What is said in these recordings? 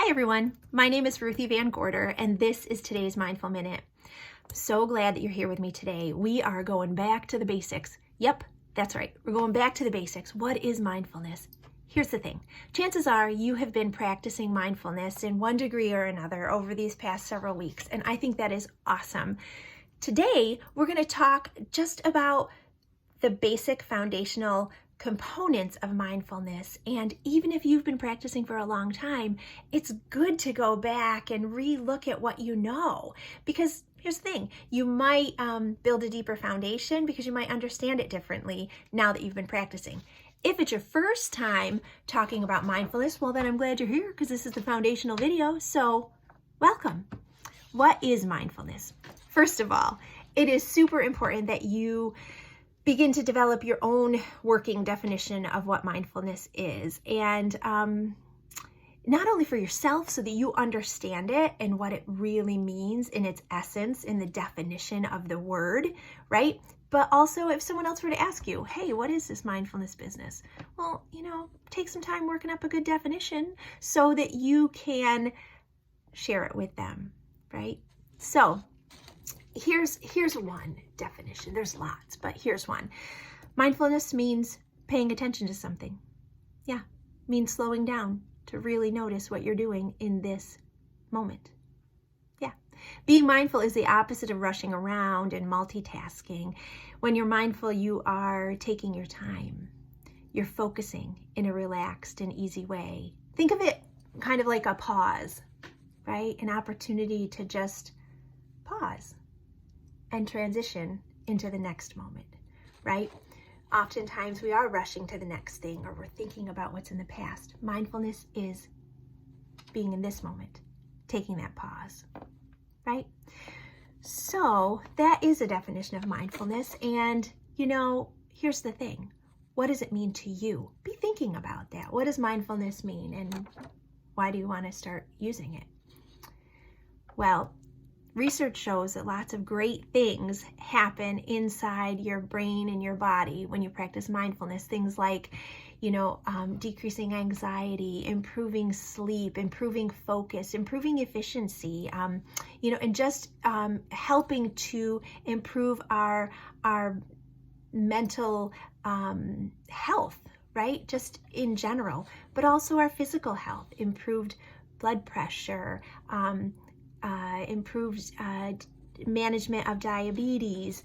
Hi everyone, my name is Ruth VanGorder and this is today's Mindful Minute. So glad that you're here with me today. We are going back to the basics. Yep, that's right. We're going back to the basics. What is mindfulness? Here's the thing. Chances are you have been practicing mindfulness in one degree or another over these past several weeks, and I think that is awesome. Today, we're going to talk just about the basic foundational components of mindfulness. And even if you've been practicing for a long time, it's good to go back and re-look at what you know. Because here's the thing, you might build a deeper foundation because you might understand it differently now that you've been practicing. If it's your first time talking about mindfulness, well then I'm glad you're here because this is the foundational video, so welcome. What is mindfulness? First of all, it is super important that you begin to develop your own working definition of what mindfulness is. And not only for yourself so that you understand it and what it really means in its essence, in the definition of the word, right? But also if someone else were to ask you, hey, what is this mindfulness business? Well, take some time working up a good definition so that you can share it with them, right? So here's one definition. There's lots, but here's one. Mindfulness means paying attention to something. Yeah, means slowing down to really notice what you're doing in this moment. Yeah, being mindful is the opposite of rushing around and multitasking. When you're mindful, you are taking your time. You're focusing in a relaxed and easy way. Think of it kind of like a pause, right? An opportunity to just pause and transition into the next moment, right? Oftentimes we are rushing to the next thing or we're thinking about what's in the past. Mindfulness is being in this moment, taking that pause, right? So that is a definition of mindfulness. And here's the thing. What does it mean to you? Be thinking about that. What does mindfulness mean? And why do you want to start using it? Well, research shows that lots of great things happen inside your brain and your body when you practice mindfulness. Things like, decreasing anxiety, improving sleep, improving focus, improving efficiency, and just helping to improve our mental health, right? Just in general, but also our physical health, improved blood pressure, improved management of diabetes,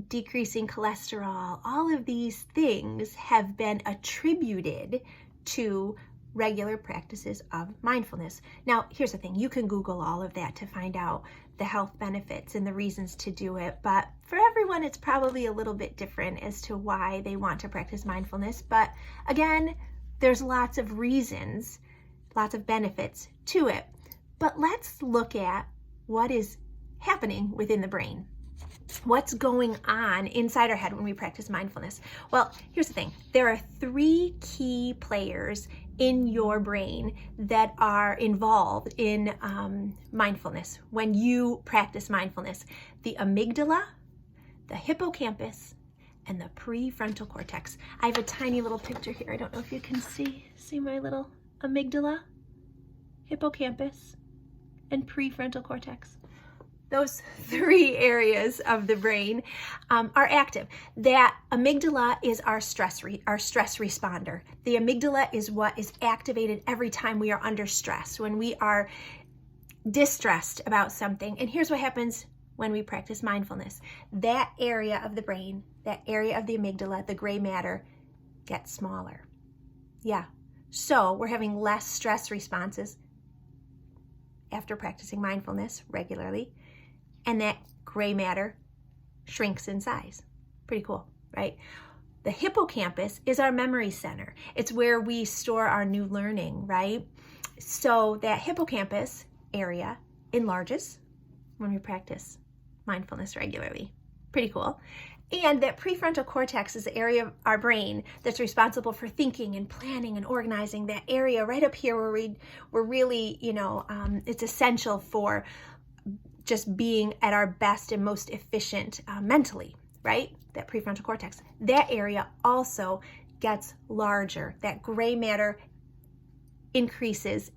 decreasing cholesterol. All of these things have been attributed to regular practices of mindfulness. Now, here's the thing. You can Google all of that to find out the health benefits and the reasons to do it. But for everyone, it's probably a little bit different as to why they want to practice mindfulness. But again, there's lots of reasons, lots of benefits to it. But let's look at what is happening within the brain. What's going on inside our head when we practice mindfulness? Well, here's the thing. There are three key players in your brain that are involved in mindfulness when you practice mindfulness. The amygdala, the hippocampus, and the prefrontal cortex. I have a tiny little picture here. I don't know if you can see my little amygdala, hippocampus, and prefrontal cortex. Those three areas of the brain are active. That amygdala is our stress responder. The amygdala is what is activated every time we are under stress, when we are distressed about something. And here's what happens when we practice mindfulness. That area of the brain, that area of the amygdala, the gray matter, gets smaller. Yeah. So we're having less stress responses after practicing mindfulness regularly, and that gray matter shrinks in size. Pretty cool, right? The hippocampus is our memory center. It's where we store our new learning, right? So that hippocampus area enlarges when we practice mindfulness regularly. Pretty cool. And that prefrontal cortex is the area of our brain that's responsible for thinking and planning and organizing. That area right up here where we're really, it's essential for just being at our best and most efficient mentally, right? That prefrontal cortex. That area also gets larger. That gray matter increases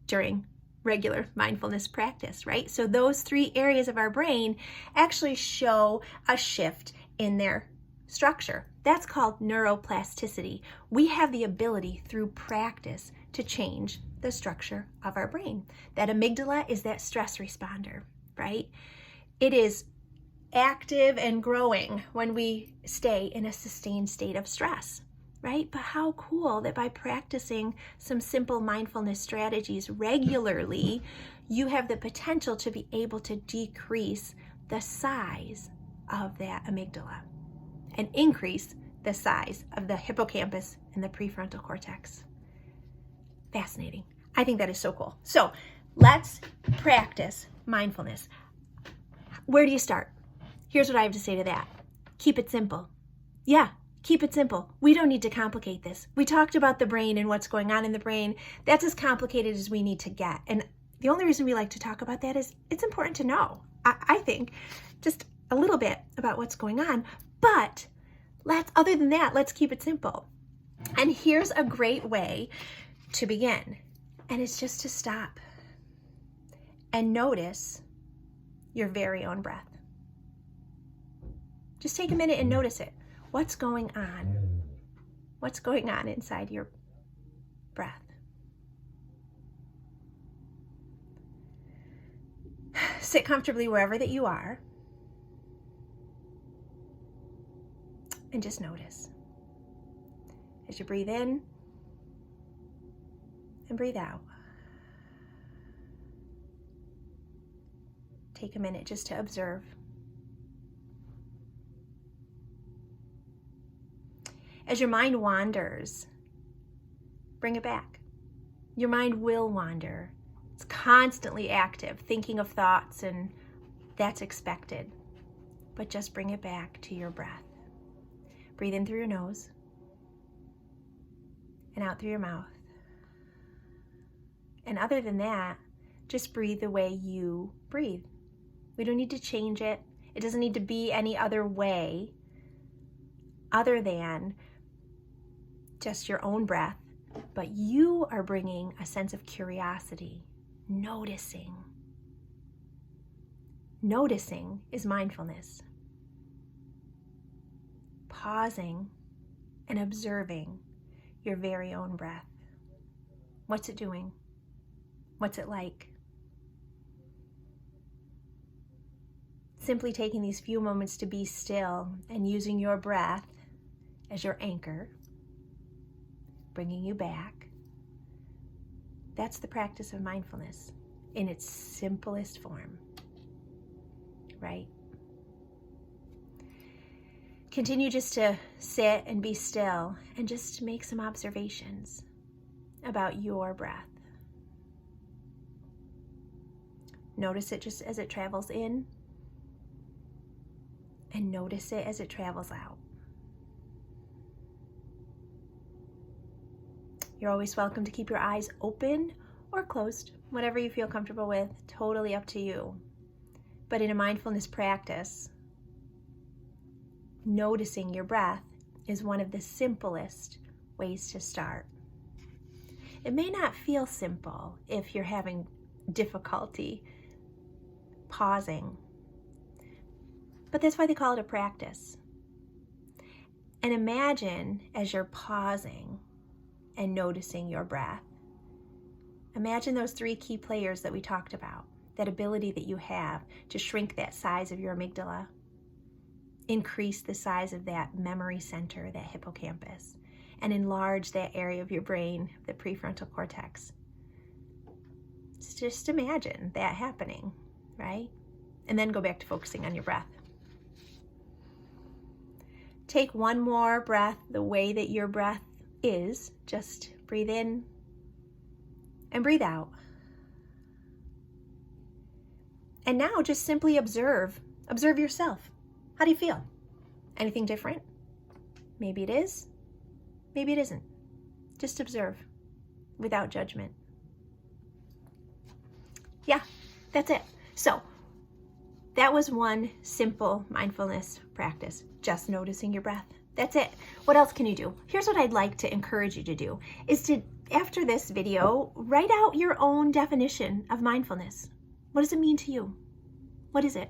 during regular mindfulness practice, right? So those 3 areas of our brain actually show a shift in their structure. That's called neuroplasticity. We have the ability through practice to change the structure of our brain. That amygdala is that stress responder, right? It is active and growing when we stay in a sustained state of stress, right? But how cool that by practicing some simple mindfulness strategies regularly, you have the potential to be able to decrease the size of that amygdala and increase the size of the hippocampus and the prefrontal cortex. Fascinating. I think that is so cool. So let's practice mindfulness. Where do you start? Here's what I have to say to that. Keep it simple. Yeah, keep it simple. We don't need to complicate this. We talked about the brain and what's going on in the brain. That's as complicated as we need to get. And the only reason we like to talk about that is it's important to know, I think, just a little bit about what's going on. But other than that, let's keep it simple. And here's a great way to begin. And it's just to stop and notice your very own breath. Just take a minute and notice it. What's going on? What's going on inside your breath? Sit comfortably wherever that you are and just notice. As you breathe in and breathe out, take a minute just to observe. As your mind wanders, bring it back. Your mind will wander. It's constantly active, thinking of thoughts, and that's expected. But just bring it back to your breath. Breathe in through your nose and out through your mouth. And other than that, just breathe the way you breathe. We don't need to change it. It doesn't need to be any other way other than just your own breath, but you are bringing a sense of curiosity, noticing. Noticing is mindfulness. Pausing and observing your very own breath. What's it doing? What's it like? Simply taking these few moments to be still and using your breath as your anchor, bringing you back. That's the practice of mindfulness in its simplest form, right? Continue just to sit and be still and just make some observations about your breath. Notice it just as it travels in, and notice it as it travels out. You're always welcome to keep your eyes open or closed, whatever you feel comfortable with, totally up to you. But in a mindfulness practice, noticing your breath is one of the simplest ways to start. It may not feel simple if you're having difficulty pausing, but that's why they call it a practice. And imagine as you're pausing and noticing your breath, imagine those 3 key players that we talked about, that ability that you have to shrink that size of your amygdala, increase the size of that memory center, that hippocampus, and enlarge that area of your brain, the prefrontal cortex. Just imagine that happening, right? And then go back to focusing on your breath. Take one more breath the way that your breath is. Just breathe in and breathe out. And now just simply observe. Observe yourself. How do you feel? Anything different? Maybe it is, maybe it isn't. Just observe without judgment. Yeah, that's it. So that was one simple mindfulness practice, just noticing your breath. That's it. What else can you do? Here's what I'd like to encourage you to do, is to after this video, write out your own definition of mindfulness. What does it mean to you? What is it?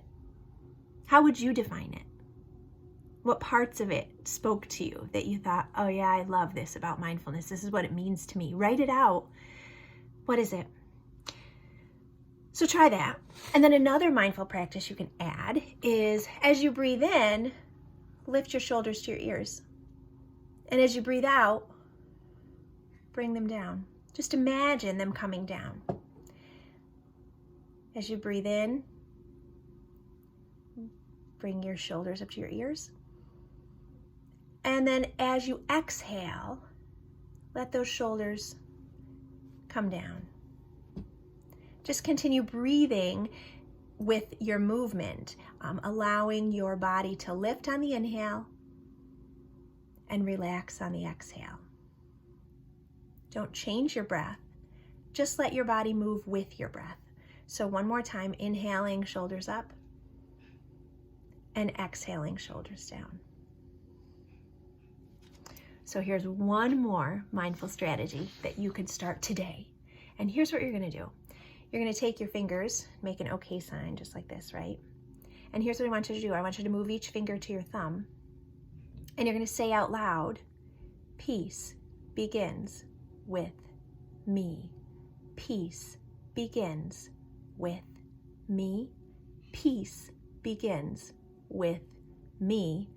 How would you define it? What parts of it spoke to you that you thought, oh yeah, I love this about mindfulness. This is what it means to me. Write it out. What is it? So try that. And then another mindful practice you can add is as you breathe in, lift your shoulders to your ears. And as you breathe out, bring them down. Just imagine them coming down. As you breathe in, bring your shoulders up to your ears. And then as you exhale, let those shoulders come down. Just continue breathing with your movement, allowing your body to lift on the inhale and relax on the exhale. Don't change your breath. Just let your body move with your breath. So one more time, inhaling, shoulders up, and exhaling, shoulders down. So here's one more mindful strategy that you could start today. And here's what you're gonna do. You're gonna take your fingers, make an okay sign, just like this, right? And here's what I want you to do. I want you to move each finger to your thumb. And you're gonna say out loud, peace begins with me. Peace begins with me. Peace begins with me.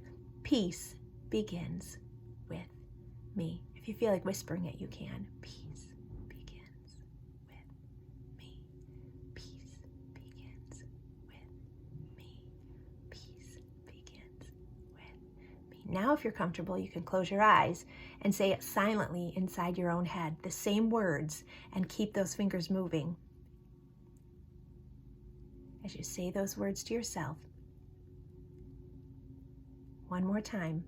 Peace begins with me. If you feel like whispering it, you can. Peace begins with me. Peace begins with me. Peace begins with me. Now, if you're comfortable, you can close your eyes and say it silently inside your own head, the same words, and keep those fingers moving. As you say those words to yourself, one more time.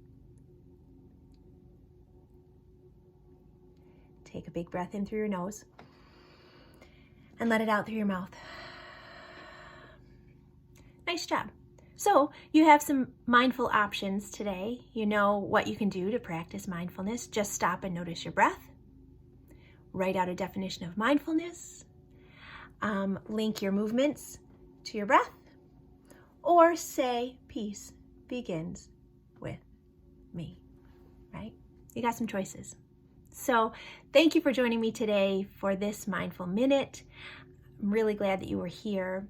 Take a big breath in through your nose and let it out through your mouth. Nice job. So you have some mindful options today. You know what you can do to practice mindfulness. Just stop and notice your breath. Write out a definition of mindfulness. Link your movements to your breath. Or say, peace begins with me, right? You got some choices. So thank you for joining me today for this Mindful Minute. I'm really glad that you were here.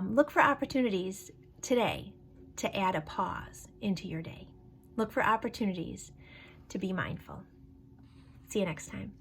Look for opportunities today to add a pause into your day. Look for opportunities to be mindful. See you next time.